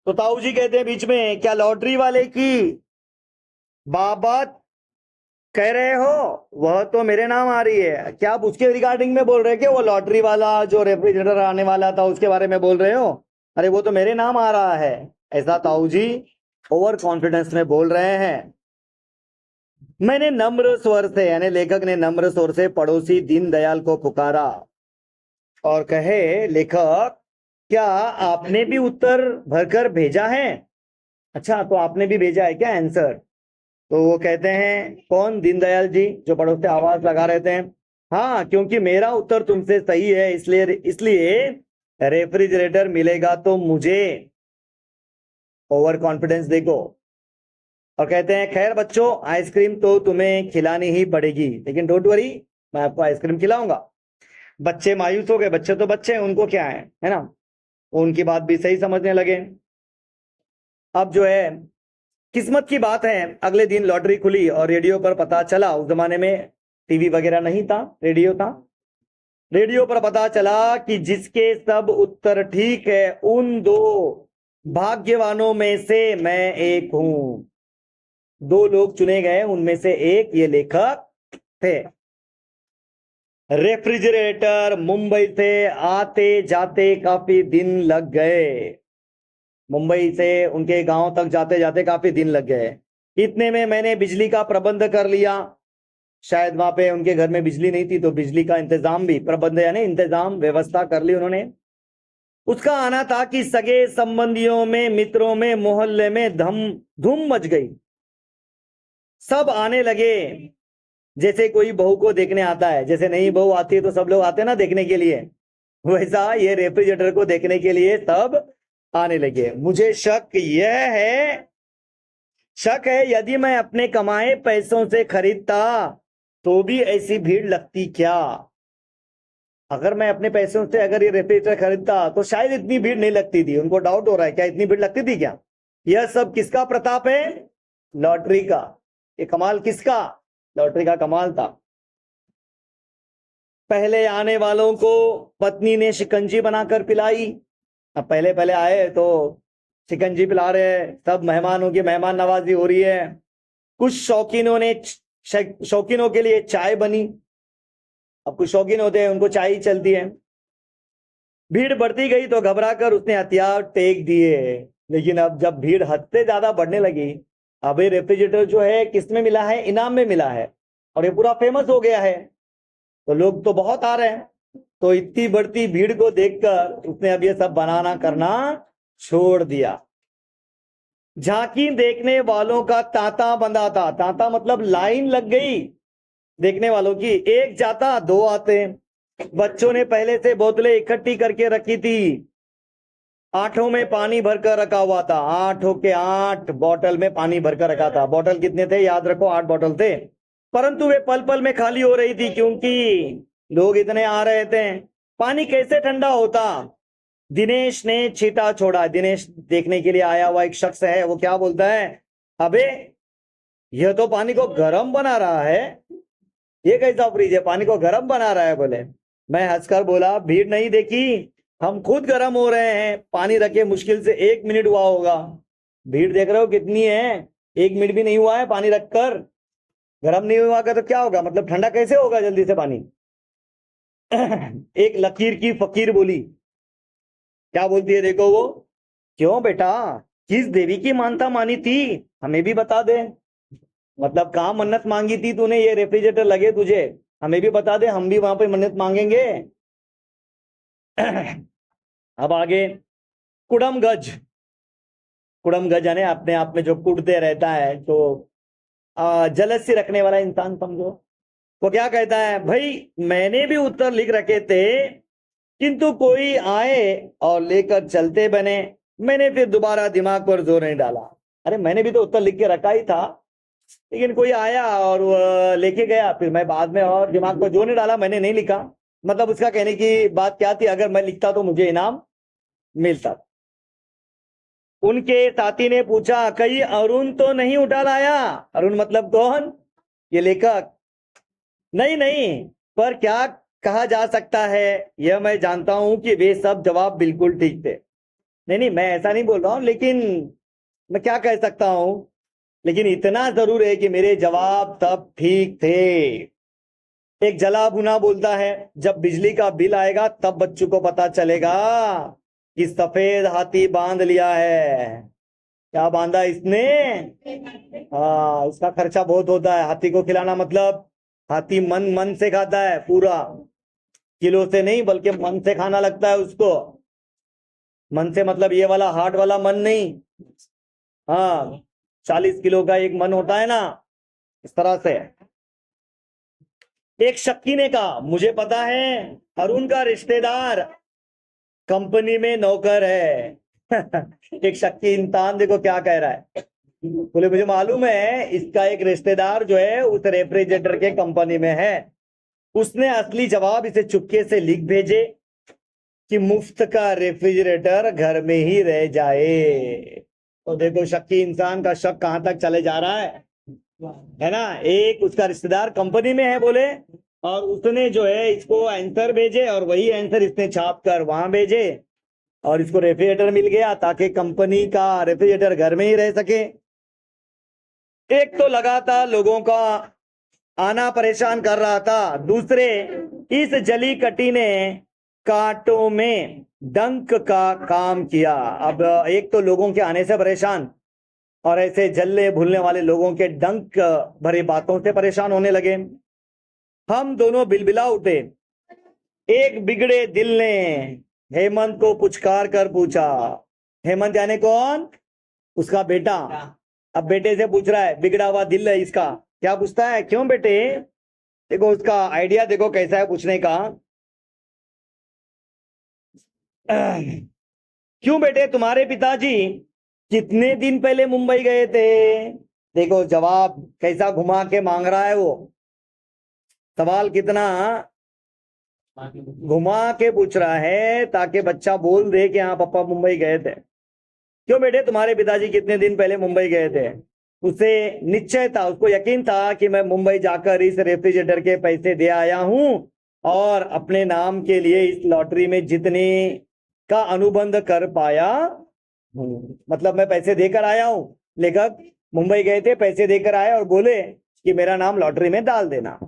तो ताऊ जी कहते हैं बीच में, क्या लॉटरी वाले की बाबत कह रहे हो? वह तो मेरे नाम आ रही है। क्या आप उसके रिगार्डिंग में बोल रहे हैं कि वो लॉटरी वाला जो रेफ्रिजरेटर आने वाला था उसके बारे में बोल रहे हो? अरे वो तो मेरे नाम आ रहा है। ऐसा ताऊ जी ओवर कॉन्फिडेंस में बोल रहे हैं। मैंने नम्र स्वर से, यानी लेखक ने नम्र स्वर से पड़ोसी दीनदयाल को पुकारा और कहे, लेखक क्या आपने भी उत्तर भरकर भेजा है? अच्छा, तो आपने भी भेजा है क्या आंसर? तो वो कहते हैं, कौन? दीनदयाल जी, जो पड़ोस से आवाज लगा रहे थे। हाँ, क्योंकि मेरा उत्तर तुमसे सही है, इसलिए इसलिए रेफ्रिजरेटर मिलेगा तो मुझे। ओवर कॉन्फिडेंस देखो। और कहते हैं, खैर बच्चों, आइसक्रीम तो तुम्हें खिलानी ही पड़ेगी, लेकिन डोंट वरी, मैं आपको आइसक्रीम खिलाऊंगा। बच्चे मायूस हो गए। बच्चे तो बच्चे हैं, उनको क्या है ना? उनकी बात भी सही समझने लगे। अब जो है, किस्मत की बात है, अगले दिन लॉटरी खुली और रेडियो पर पता चला, उस जमाने में टीवी वगैरह नहीं था, रेडियो था। रेडियो पर पता चला कि जिसके सब उत्तर ठीक है उन दो भाग्यवानों में से मैं एक हूं। दो लोग चुने गए, उनमें से एक ये लेखक थे। रेफ्रिजरेटर मुंबई से आते जाते काफी दिन लग गए। मुंबई से उनके गांव तक जाते जाते काफी दिन लग गए। इतने में मैंने बिजली का प्रबंध कर लिया। शायद वहां पे उनके घर में बिजली नहीं थी, तो बिजली का इंतजाम भी, प्रबंध यानी इंतजाम, व्यवस्था कर ली उन्होंने। उसका आना था कि सगे संबंधियों में, मित्रों में, मोहल्ले में धूम मच गई। सब आने लगे, जैसे कोई बहू को देखने आता है, जैसे नई बहू आती है तो सब लोग आते हैं ना देखने के लिए, वैसा ये रेफ्रिजरेटर को देखने के लिए सब आने लगे। मुझे शक है यदि मैं अपने कमाए पैसों से खरीदता तो भी ऐसी भीड़ लगती क्या? अगर मैं अपने पैसों से अगर ये रेफ्रिजरेटर खरीदता तो शायद इतनी भीड़ नहीं लगती थी। उनको डाउट हो रहा है, क्या इतनी भीड़ लगती थी क्या? यह सब किसका प्रताप है? लॉटरी का। ये कमाल किसका? लॉटरी का कमाल था। पहले आने वालों को पत्नी ने शिकंजी बनाकर पिलाई। अब पहले पहले आए तो शिकंजी पिला रहे हैं, सब मेहमानों की मेहमान नवाजी हो रही है। कुछ शौकीनों के लिए चाय बनी। अब कुछ शौकीन होते हैं, उनको चाय ही चलती है। भीड़ बढ़ती गई तो घबरा कर उसने हथियार टेक दिए। लेकिन अब जब भीड़ हद से ज्यादा बढ़ने लगी, अब ये रेफ्रिजरेटर जो है किसमें मिला है? इनाम में मिला है, और ये पूरा फेमस हो गया है, तो लोग तो बहुत आ रहे हैं। तो इतनी बढ़ती भीड़ को देखकर उसने अब ये सब बनाना करना छोड़ दिया। झांकी देखने वालों का तांता बंधा था। तांता मतलब लाइन लग गई देखने वालों की। एक जाता दो आते। बच्चों ने पहले से बोतलें इकट्ठी करके रखी थी। आठों में पानी भरकर रखा हुआ था। आठों के 8 बोतल में पानी भरकर रखा था। बोतल कितने थे याद रखो, 8 बोतल थे। परंतु वे पल पल में खाली हो रही थी, क्योंकि लोग इतने आ रहे थे। पानी कैसे ठंडा होता? दिनेश ने छींटा छोड़ा। दिनेश देखने के लिए आया हुआ एक शख्स है, वो क्या बोलता है, अबे यह तो पानी को गर्म बना रहा है। ये कैसा फ्रिज है, पानी को गर्म बना रहा है? बोले। मैं हंसकर बोला, भीड़ नहीं देखी, हम खुद गर्म हो रहे हैं। पानी रखे मुश्किल से 1 मिनट हुआ होगा। भीड़ देख रहे हो कितनी है? 1 मिनट भी नहीं हुआ है पानी रखकर। गर्म नहीं हुआ का तो क्या होगा, मतलब ठंडा कैसे होगा जल्दी से पानी? एक लकीर की फकीर बोली। क्या बोलती है देखो वो, क्यों बेटा, किस देवी की मानता मानी थी, हमें भी बता दे। मतलब कहाँ मन्नत मांगी थी तूने, ये रेफ्रिजरेटर लगे तुझे, हमें भी बता दे, हम भी वहां पे मन्नत मांगेंगे। अब आगे, कुड़म गज। कुड़म गज यानी अपने आप में जो कुड़ते रहता है, जो जलस्य रखने वाला इंसान समझो। वो क्या कहता है, भाई मैंने भी उत्तर लिख रखे थे, किंतु कोई आए और लेकर चलते बने। मैंने फिर दोबारा दिमाग पर जोर नहीं डाला। अरे मैंने भी तो उत्तर लिख के रखा ही था, लेकिन कोई आया और वो लेके गया, फिर मैं बाद में और दिमाग पर जोर नहीं डाला, मैंने नहीं लिखा। मतलब उसका कहने की बात क्या थी, अगर मैं लिखता तो मुझे इनाम मिलता। उनके साथी ने पूछा, कहीं अरुण तो नहीं उठा लाया? अरुण मतलब कौन? ये लेखक। नहीं नहीं, पर क्या कहा जा सकता है, यह मैं जानता हूं कि वे सब जवाब बिल्कुल ठीक थे। नहीं नहीं, मैं ऐसा नहीं बोल रहा हूं, लेकिन मैं क्या कह सकता हूं। लेकिन इतना जरूर है कि मेरे जवाब तब ठीक थे। एक जला भुना बोलता है, जब बिजली का बिल आएगा तब बच्चों को पता चलेगा कि सफेद हाथी बांध लिया है। क्या बांधा इसने? हाँ, इसका खर्चा बहुत होता है हाथी को खिलाना। मतलब हाथी मन मन से खाता है पूरा, किलो से नहीं बल्कि मन से खाना लगता है उसको। मन से मतलब ये वाला हार्ट वाला मन नहीं। हाँ, 40 किलो का एक मन होता है ना, इस तरह से। एक शक्की ने कहा, मुझे पता है अरुण का रिश्तेदार कंपनी में नौकर है। एक शक्की इंसान देखो क्या कह रहा है। बोले मुझे मालूम है इसका एक रिश्तेदार जो है उस रेफ्रिजरेटर के कंपनी में है। उसने असली जवाब इसे चुपके से लिख भेजे कि मुफ्त का रेफ्रिजरेटर घर में ही रह जाए। तो देखो शक्की इंसान का शक कहां तक चले जा रहा है ना। एक उसका रिश्तेदार कंपनी में है बोले, और उसने जो है इसको आंसर भेजे, और वही आंसर इसने छाप कर वहां भेजे, और इसको रेफ्रिजरेटर मिल गया ताकि कंपनी का रेफ्रिजरेटर घर में ही रह सके। एक तो लगातार लोगों का आना परेशान कर रहा था, दूसरे इस जली कटी ने कांटों में डंक का काम किया। अब एक तो लोगों के आने से परेशान, और ऐसे जलने भूलने वाले लोगों के डंक भरी बातों से परेशान होने लगे। हम दोनों बिलबिला उठे। एक बिगड़े दिल ने हेमंत को पुचकार कर पूछा। हेमंत यानी कौन? उसका बेटा। अब बेटे से पूछ रहा है, बिगड़ा हुआ दिल है इसका, क्या पूछता है, क्यों बेटे? देखो उसका आइडिया देखो कैसा है पूछने का। क्यों बेटे, तुम्हारे पिताजी कितने दिन पहले मुंबई गए थे? देखो जवाब कैसा घुमा के मांग रहा है वो। सवाल कितना घुमा के पूछ रहा है ताकि बच्चा बोल दे कि हाँ पापा मुंबई गए थे। क्यों बेटे, तुम्हारे पिताजी कितने दिन पहले मुंबई गए थे? उसे निश्चय था, उसको यकीन था कि मैं मुंबई जाकर इस रेफ्रिजरेटर के पैसे दे आया हूं, और अपने नाम के लिए इस लॉटरी में जितने का अनुबंध कर पाया मतलब मैं पैसे देकर आया हूं। लेखक मुंबई गए थे, पैसे देकर आए और बोले कि मेरा नाम लॉटरी में डाल देना,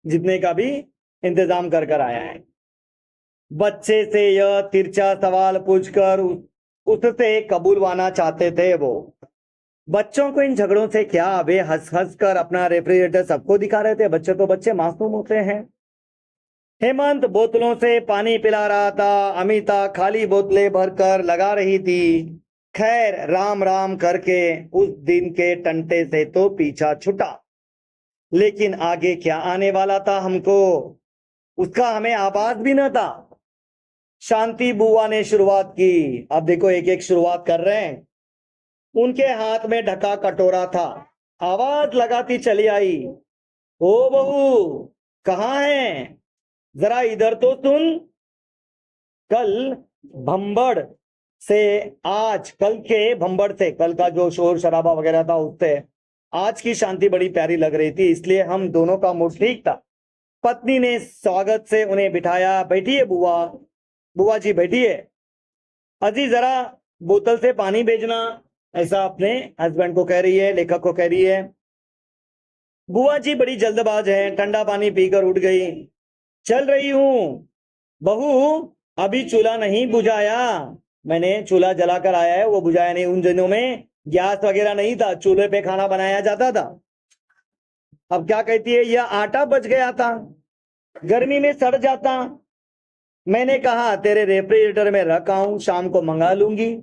जितने का भी इंतजाम कर कर आया है। बच्चे से यह तिरछा सवाल पूछकर उससे कबूलवाना चाहते थे वो। बच्चों को इन झगड़ों से क्या, वे हंस हंस कर अपना रेफ्रिजरेटर सबको दिखा रहे थे। बच्चे तो बच्चे मासूम होते हैं। हेमंत बोतलों से पानी पिला रहा था, अमिता खाली बोतलें भरकर लगा रही थी। खैर राम राम करके उस दिन के टंटे से तो पीछा छुटा, लेकिन आगे क्या आने वाला था हमको, उसका हमें आभास भी न था। शांति बुआ ने शुरुआत की। अब देखो एक एक शुरुआत कर रहे हैं। उनके हाथ में ढका कटोरा था। आवाज लगाती चली आई, ओ बहू कहाँ है, जरा इधर तो सुन। कल भंबड़ से आज, कल के भंबड़ से, कल का जो शोर शराबा वगैरह था उससे आज की शांति बड़ी प्यारी लग रही थी, इसलिए हम दोनों का मूड ठीक था। पत्नी ने स्वागत से उन्हें बिठाया। बैठिए बुआ, बुआ जी बैठिए। अजी जरा बोतल से पानी भेजना, ऐसा अपने हस्बैंड को कह रही है, लेखक को कह रही है। बुआ जी बड़ी जल्दबाज है, ठंडा पानी पीकर उठ गई। चल रही हूं बहू, अभी चूल्हा नहीं बुझाया। मैंने चूल्हा जलाकर आया है, वो बुझाया नहीं। उन दिनों में गैस वगैरह नहीं था, चूल्हे पे खाना बनाया जाता था। अब क्या कहती है, यह आटा बच गया था, गर्मी में सड़ जाता। मैंने कहा तेरे रेफ्रिजरेटर में रखा हूं, शाम को मंगा लूंगी।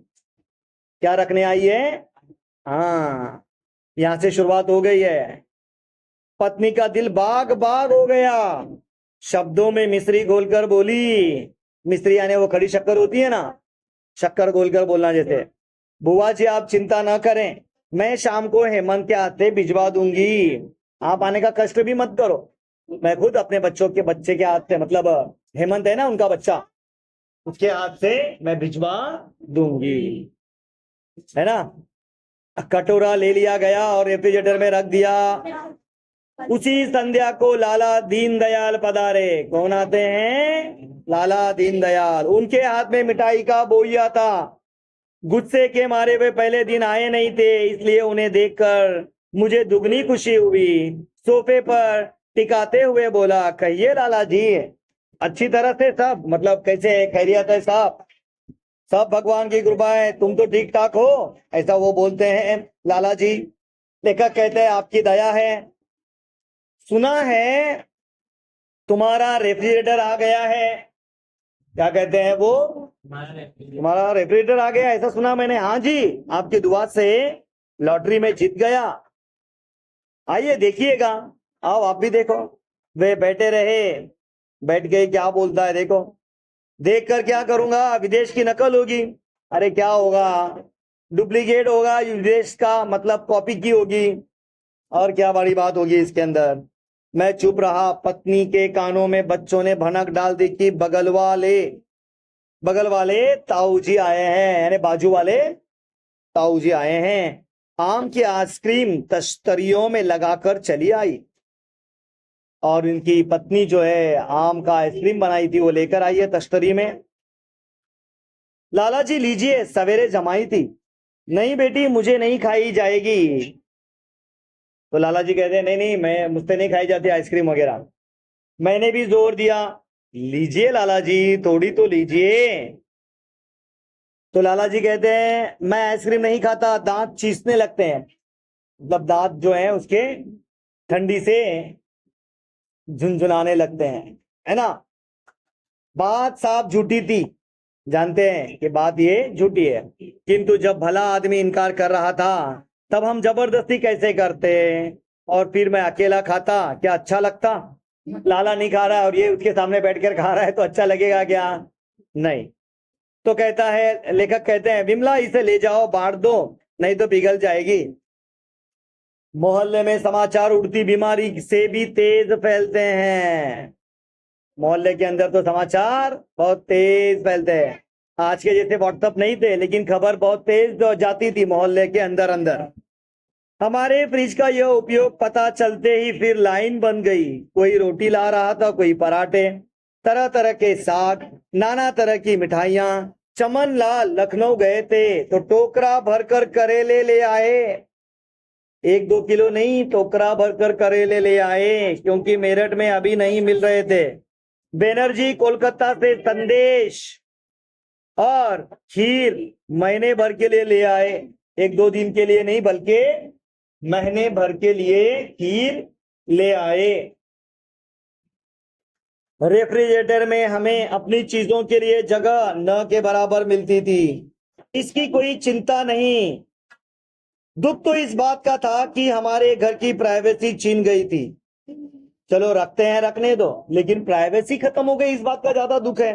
क्या रखने आई है? हाँ, यहां से शुरुआत हो गई है। पत्नी का दिल बाग बाग हो गया। शब्दों में मिश्री घोलकर बोली। मिश्री यानी वो खड़ी शक्कर होती है ना, शक्कर घोलकर बोलना जैसे। बुआ जी आप चिंता ना करें, मैं शाम को हेमंत के हाथ से भिजवा दूंगी। आप आने का कष्ट भी मत करो, मैं खुद अपने बच्चे के हाथ से, मतलब हेमंत है ना उनका बच्चा, उसके हाथ से मैं भिजवा दूंगी, है ना। कटोरा ले लिया गया और रेफ्रिजरेटर में रख दिया। उसी संध्या को लाला दीनदयाल पधारे। कौन आते हैं? लाला दीनदयाल। उनके हाथ में मिठाई का बोइया था। गुस्से के मारे वे पहले दिन आए नहीं थे, इसलिए उन्हें देखकर मुझे दुगनी खुशी हुई। सोफे पर टिकाते हुए बोला, कहिए लाला जी, अच्छी तरह से सब, मतलब कैसे है, खैरियत है सब? सब भगवान की कृपा है, तुम तो ठीक ठाक हो, ऐसा वो बोलते हैं लाला जी। लेखक कहते हैं आपकी दया है। सुना है तुम्हारा रेफ्रिजरेटर आ गया है। क्या कहते हैं वो? तुम्हारा रेफ्रिजरेटर आ गया, ऐसा सुना मैंने। हाँ जी, आपकी दुआ से लॉटरी में जीत गया। आइए देखिएगा, आओ आप भी देखो। वे बैठे रहे, बैठ गए, क्या बोलता है देखो। देख कर क्या करूंगा, विदेश की नकल होगी। अरे क्या होगा, डुप्लीकेट होगा, विदेश का मतलब कॉपी की होगी, और क्या बड़ी बात होगी इसके अंदर। मैं चुप रहा। पत्नी के कानों में बच्चों ने भनक डाल दी कि बगल वाले ताऊ जी आए हैं, यानी बाजू वाले ताऊ जी आए हैं। आम की आइसक्रीम तश्तरियों में लगाकर चली आई, और इनकी पत्नी जो है आम का आइसक्रीम बनाई थी वो लेकर आई है तश्तरी में। लाला जी लीजिए, सवेरे जमाई थी। नहीं बेटी, मुझे नहीं खाई जाएगी। तो लाला जी कहते हैं नहीं नहीं, मैं मुझसे नहीं खाई जाती आइसक्रीम वगैरह। मैंने भी जोर दिया, लीजिए लाला जी, थोड़ी तो लीजिए। तो लाला जी कहते हैं मैं आइसक्रीम नहीं खाता, दांत चीसने लगते हैं, मतलब दांत जो है उसके ठंडी से झुनझुनाने लगते हैं, है ना। बात साफ झूठी थी, जानते हैं कि बात ये झूठी है, किंतु जब भला आदमी इनकार कर रहा था तब हम जबरदस्ती कैसे करते। और फिर मैं अकेला खाता, क्या अच्छा लगता? लाला नहीं खा रहा है और ये उसके सामने बैठकर खा रहा है, तो अच्छा लगेगा क्या? नहीं। तो कहता है, लेखक कहते हैं, विमला इसे ले जाओ, बांट दो, नहीं तो पिघल जाएगी। मोहल्ले में समाचार उड़ती बीमारी से भी तेज फैलते हैं। मोहल्ले के अंदर तो समाचार बहुत तेज फैलते हैं। आज के जैसे व्हाट्सएप नहीं थे, लेकिन खबर बहुत तेज जाती थी मोहल्ले के अंदर अंदर। हमारे फ्रिज का यह उपयोग पता चलते ही फिर लाइन बन गई। कोई रोटी ला रहा था, कोई पराठे, तरह तरह के साग, नाना तरह की मिठाइयां। चमन लाल लखनऊ गए थे तो टोकरा भरकर करेले ले आए। 1-2 किलो नहीं, टोकरा भरकर करेले ले आए, क्योंकि मेरठ में अभी नहीं मिल रहे थे। बनर्जी कोलकाता से संदेश और खीर महीने भर के लिए ले आए। 1-2 दिन के लिए नहीं, बल्कि महीने भर के लिए खीर ले आए। रेफ्रिजरेटर में हमें अपनी चीजों के लिए जगह न के बराबर मिलती थी, इसकी कोई चिंता नहीं। दुख तो इस बात का था कि हमारे घर की प्राइवेसी छीन गई थी। चलो रखते हैं, रखने दो, लेकिन प्राइवेसी खत्म हो गई, इस बात का ज्यादा दुख है।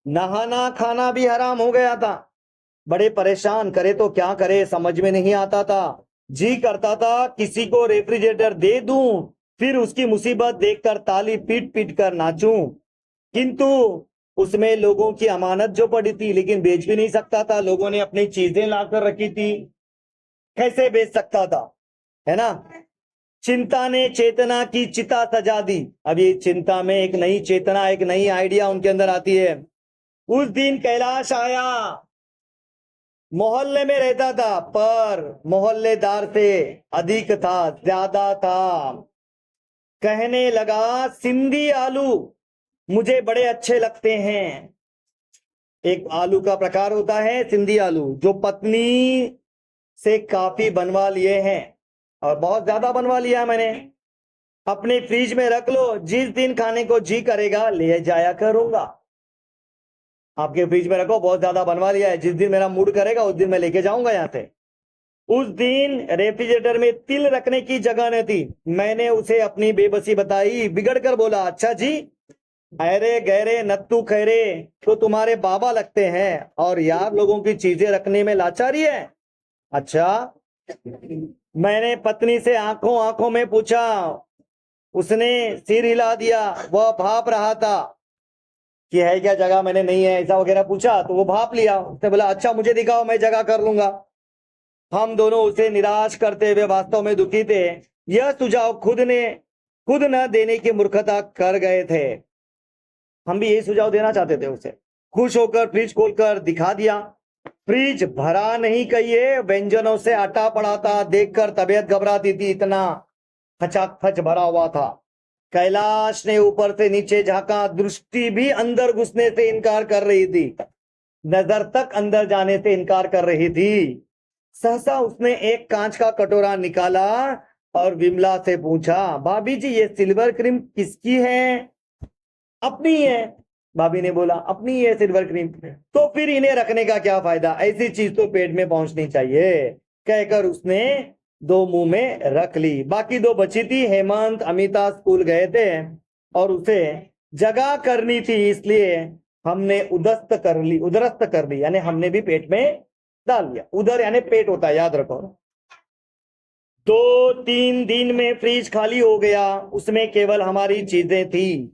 नहाना खाना भी हराम हो गया था। बड़े परेशान, करे तो क्या करे समझ में नहीं आता था। जी करता था किसी को रेफ्रिजरेटर दे दूं, फिर उसकी मुसीबत देखकर ताली पीट पीट कर नाचूं, किंतु उसमें लोगों की अमानत जो पड़ी थी, लेकिन बेच भी नहीं सकता था। लोगों ने अपनी चीजें लाकर रखी थी, कैसे बेच सकता था, है ना। चिंता ने चेतना की चिता सजा दी। अब ये चिंता में एक नई चेतना, एक नई आइडिया उनके अंदर आती है। उस दिन कैलाश आया। मोहल्ले में रहता था, पर मोहल्लेदार से अधिक था, ज्यादा था। कहने लगा, सिंधी आलू मुझे बड़े अच्छे लगते हैं। एक आलू का प्रकार होता है सिंधी आलू, जो पत्नी से काफी बनवा लिए हैं, और बहुत ज्यादा बनवा लिया है मैंने। अपने फ्रिज में रख लो, जिस दिन खाने को जी करेगा ले जाया करूंगा। आपके फ्रिज में रखो, बहुत ज्यादा बनवा लिया है, जिस दिन मेरा मूड करेगा उस दिन मैं लेके जाऊंगा यहाँ से। उस दिन रेफ्रिजरेटर में तिल रखने की जगह न थी। मैंने उसे अपनी बेबसी बताई, बिगड़ कर बोला, अच्छा जी, अरे गहरे नत्तू खैरे तो तुम्हारे बाबा लगते हैं, और यार लोगों की चीजें रखने में लाचारी है। अच्छा। मैंने पत्नी से आंखों आंखों में पूछा। उसने सिर हिला दिया। वह भाप रहा था कि है क्या जगह, मैंने नहीं है ऐसा वगैरह पूछा, तो वो भाप लिया। उसने बोला, अच्छा मुझे दिखाओ, मैं जगह कर लूंगा। हम दोनों उसे निराश करते हुए वास्तव में दुखी थे। यह सुझाव खुद न देने की मूर्खता कर गए थे। हम भी यही सुझाव देना चाहते थे उसे। खुश होकर फ्रिज खोलकर दिखा दिया। फ्रिज भरा नहीं कहिए, व्यंजनों से अटा पड़ा था, देखकर तबीयत घबराती थी, इतना खचाखच भरा हुआ था। कैलाश ने ऊपर से नीचे झांका, दृष्टि भी अंदर घुसने से इनकार कर रही थी, नजर तक अंदर जाने से इनकार कर रही थी। सहसा उसने एक कांच का कटोरा निकाला और विमला से पूछा, भाभी जी ये सिल्वर क्रीम किसकी है? अपनी है। भाभी ने बोला, अपनी है सिल्वर क्रीम, तो फिर इन्हें रखने का क्या फायदा, ऐसी चीज तो पेट में पहुंचनी चाहिए। कहकर उसने दो मुंह में रख ली। बाकी दो बची थी। हेमंत अमिता स्कूल गए थे और उसे जगह करनी थी, इसलिए हमने उदरस्त कर ली, यानी हमने भी पेट में डाल दिया। उधर यानी पेट होता है, याद रखो। 2-3 दिन में फ्रिज खाली हो गया, उसमें केवल हमारी चीजें थी।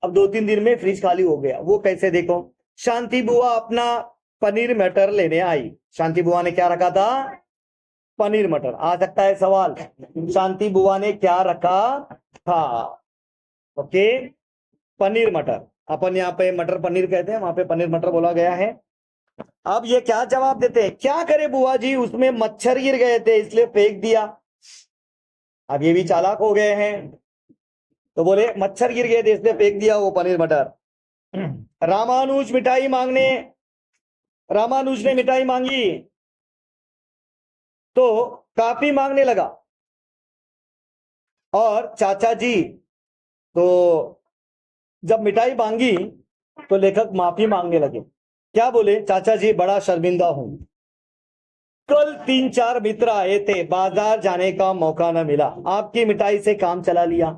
अब 2-3 दिन में फ्रिज खाली हो गया, वो कैसे देखो। शांति बुआ अपना पनीर मटर लेने आई। शांति बुआ ने क्या रखा था? पनीर मटर। आ सकता है सवाल, शांति बुआ ने क्या रखा था? ओके, पनीर मटर। अपन यहाँ पे मटर पनीर कहते हैं, वहां पे पनीर मटर बोला गया है। अब ये क्या जवाब देते हैं, क्या करे बुआ जी, उसमें मच्छर गिर गए थे इसलिए फेंक दिया। अब ये भी चालाक हो गए हैं, तो बोले मच्छर गिर गए थे इसलिए फेंक दिया वो पनीर मटर। रामानुज ने मिठाई मांगी तो काफी मांगने लगा, और चाचा जी तो जब मिठाई मांगी तो लेखक माफी मांगने लगे। क्या बोले? चाचा जी बड़ा शर्मिंदा हूं, कल 3-4 मित्र आए थे, बाजार जाने का मौका न मिला, आपकी मिठाई से काम चला लिया।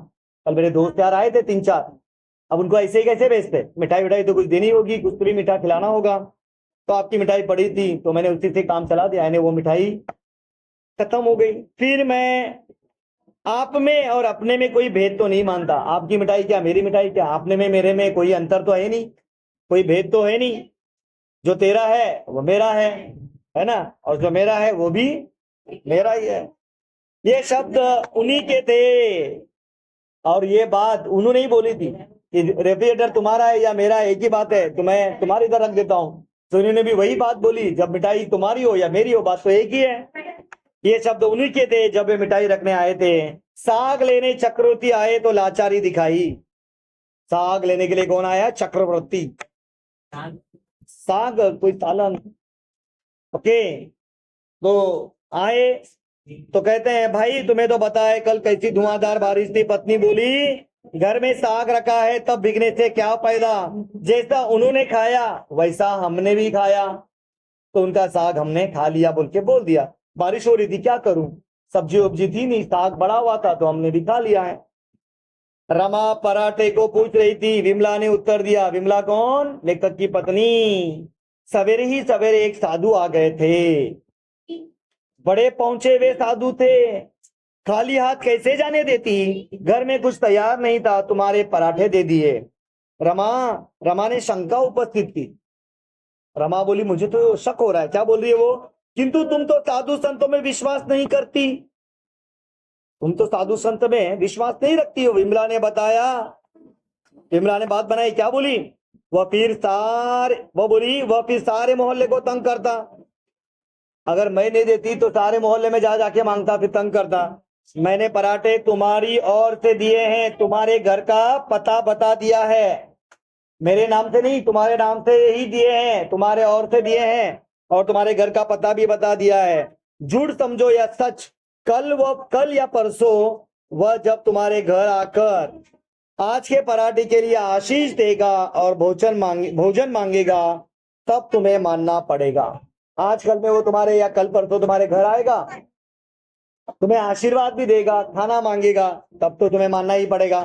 कल मेरे दोस्त यार आए थे 3-4, अब उनको ऐसे ही कैसे भेजते, मिठाई विठाई तो कुछ देनी होगी, कुछ तो भी मीठा खिलाना होगा। तो आपकी मिठाई पड़ी थी तो मैंने उसी से काम चला दिया, यानी वो मिठाई खत्म हो गई। फिर मैं आप में और अपने में कोई भेद तो नहीं मानता, आपकी मिठाई क्या मेरी मिठाई क्या, अपने में मेरे में कोई अंतर तो है नहीं, कोई भेद तो है नहीं। जो तेरा है वो मेरा है ना, और जो मेरा है वो भी मेरा ही है। ये शब्द उन्हीं के थे, और ये बात उन्होंने ही बोली थी कि रेफ्रिजरेटर तुम्हारा है या मेरा है, एक ही बात है, तो मैं तुम्हारे इधर रख देता हूँ। तो इन्होंने भी वही बात बोली, जब मिठाई तुम्हारी हो या मेरी हो, बात तो एक ही है। ये शब्द उन्हीं के थे जब वे मिठाई रखने आए थे। साग लेने चक्रवर्ती आए तो लाचारी दिखाई। साग लेने के लिए कौन आया? चक्रवर्ती। साग कोई सालन। ओके, तो आए तो कहते हैं, भाई तुम्हें तो पता है कल कैसी धुआंधार बारिश थी। पत्नी बोली, घर में साग रखा है तब बिकने से क्या फायदा, जैसा उन्होंने खाया वैसा हमने भी खाया, तो उनका साग हमने खा लिया बोल के बोल दिया। बारिश हो रही थी, क्या करूं, सब्जी वब्जी थी नहीं, साग बड़ा हुआ था तो हमने भी खा लिया है। रमा पराठे को पूछ रही थी, विमला ने उत्तर दिया। विमला कौन? लेखक की पत्नी। सवेरे ही सवेरे एक साधु आ गए थे, बड़े पहुंचे वे साधु थे, खाली हाथ कैसे जाने देती, घर में कुछ तैयार नहीं था, तुम्हारे पराठे दे दिए। रमा रमा ने शंका उपस्थित की। रमा बोली, मुझे तो शक हो रहा है। क्या बोल रही है वो? किंतु तुम तो साधु संतों में विश्वास नहीं करती, तुम तो साधु संत में विश्वास नहीं रखती हो। विमला ने बताया, विमला ने बात बनाई। क्या बोली? वह फिर सारे मोहल्ले को तंग करता, अगर मैं नहीं देती तो सारे मोहल्ले में जा जाके मांगता, फिर तंग करता। मैंने पराठे तुम्हारी ओर से दिए हैं, तुम्हारे घर का पता बता दिया है, मेरे नाम से नहीं तुम्हारे नाम से ही दिए हैं, तुम्हारे ओर से दिए हैं, और तुम्हारे घर का पता भी बता दिया है। झूठ समझो या सच, कल या परसों वह जब तुम्हारे घर आकर आज के पराठे के लिए आशीष देगा और भोजन मांगेगा, तब तुम्हें मानना पड़ेगा। आजकल में वो तुम्हारे या कल परसों तुम्हारे घर आएगा, तुम्हें आशीर्वाद भी देगा, खाना मांगेगा, तब तो तुम्हें मानना ही पड़ेगा।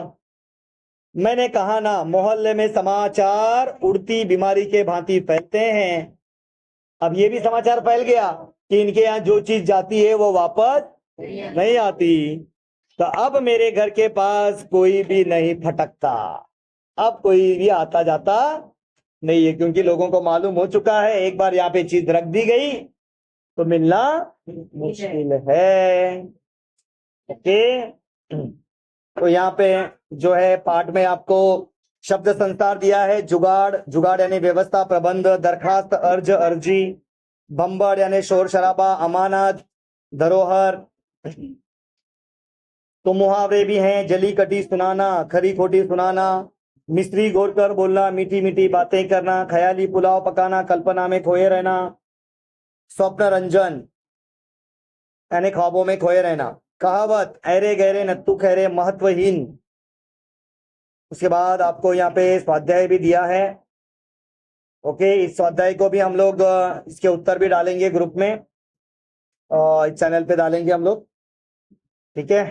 मैंने कहा ना, मोहल्ले में समाचार उड़ती बीमारी के भांति फैलते हैं। अब ये भी समाचार फैल गया कि इनके यहाँ जो चीज जाती है वो वापस नहीं आती, तो अब मेरे घर के पास कोई भी नहीं फटकता, अब कोई भी आता जाता नहीं है, क्योंकि लोगों को मालूम हो चुका है एक बार यहाँ पे चीज रख दी गई तो मिलना मुश्किल है। ओके, तो यहाँ पे जो है पाठ में आपको शब्द संसार दिया है जुगाड़, जुगाड़ यानी व्यवस्था प्रबंध, दरखास्त अर्ज अर्जी, भंबड़ यानी शोर शराबा, अमानत धरोहर। तो मुहावरे भी हैं, जली कटी सुनाना, खरी खोटी सुनाना, मिस्री घोर कर बोलना, मीठी मीठी बातें करना, ख्याली पुलाव पकाना, कल्पना में खोए रहना, स्वप्न रंजन यानी ख्वाबों में खोए रहना, कहावत ऐरे गहरे नत्थु खैरे महत्वहीन। उसके बाद आपको यहाँ पे स्वाध्याय भी दिया है। ओके, इस स्वाध्याय को भी हम लोग इसके उत्तर भी डालेंगे ग्रुप में और इस चैनल पे डालेंगे हम लोग, ठीक है।